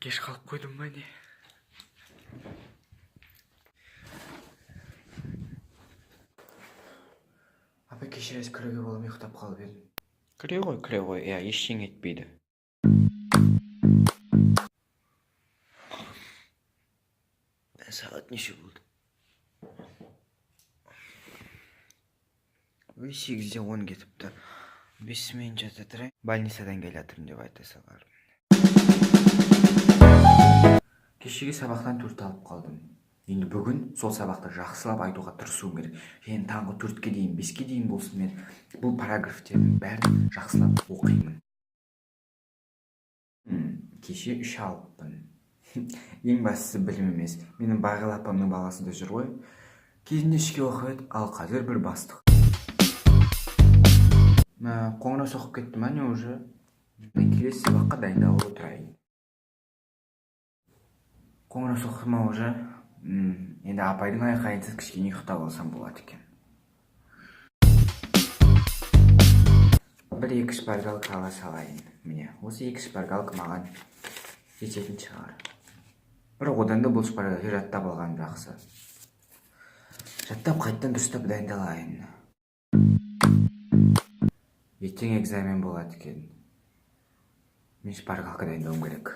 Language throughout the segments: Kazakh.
Geç kalıp koydum ben de. Abi kешіресіз кіруге боламай ұйықтап қалып едім. Кіре ғой, иә, ештеңе етпейді. Сағат неше болды? 8-де 10 кетіпті. 5 мен жата тұрайын. Больницадан келатырмын деп айта салар. Кешегі сабақтан 4 алып қалдым. Енді бүгін сол сабақты жақсылап айтуға тырысуым керек. Және таңғы 4-ке дейін, 5-ке дейін болсын мен бұл параграфтердің бәрін жақсылап оқимын. Кеше 3 алыппын. Ең бастысы білім емес. Менің Бағила апамның баласы да жүр ғой. Кезінде 3-ке оқып, ал қазір бір бастық. Қоңырау соғып кетті ма не уже? Мен келесі сабаққа дайындалып отырайын. Қоңырау соқты ма уже? Енді апайдың айқайынсыз кішкене ұйықтап алсам болады екен. Бір 2 шпаргалка ала салайын. Міне, осы 2 шпаргалка маған жететін шығар. Бірақ одан да бұл шпаргалка жаттап алған жақсы. Жаттап қайттан дұрыстап дайындалайын. Ертең экзамен болады екен. Мен шпаргалка дайындауым керек.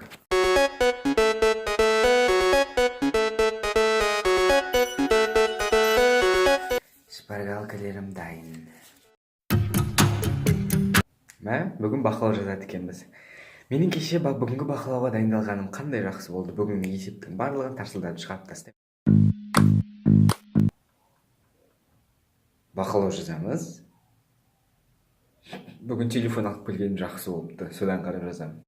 Шпаргалкалерім дайын. Бүгін бақылау жазады екенбіз. Менің кеше бүгінгі бақылауға дайындалғаным қандай жақсы болды. Бүгін есептің барлығын тарсылдап шығарып тастаймын. Бақылау жазамыз. Бүгін телефон алып келгенім жақсы болыпты. Содан қарап жазамын.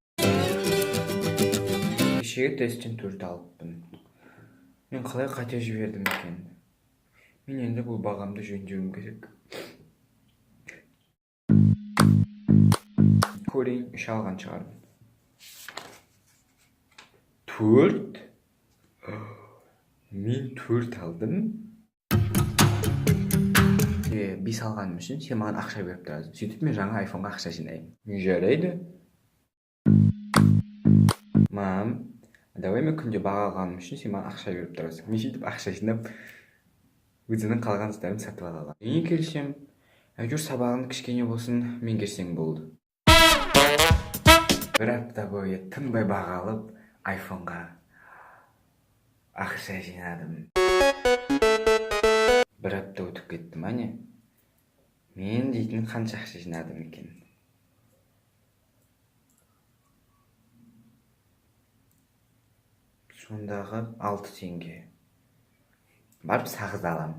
Кешегі тесттен 4 алыппын. Мен қалай қате жібердім екен? Мен енді бұл бағамды жөндеуім керек. Көрейін, 3 алған шығармын. 4? Мен 4 алдым. 5 алғаным үшін сен маған ақша беріп тұрасың. Сөйтіп мен жаңа айфонға ақша жинаймын. Жарайды. Мам, давай мен күнде баға алғаным үшін сен маған ақша беріп тұрасың. Мен сөйтіп ақша жинап, өзінің қалған заттарын сатып аламын. Мен келсем, әйтеуір сабағың кішкене болсын, мен келсең болды. Бір апта бойы тынбай баға алып, айфонға ақша жинадым. Бір апта өтіп кетті ма не? Мен дейтін қанша ақша жинадым екен? Сондағы 6 теңге. Барып сағыз алам.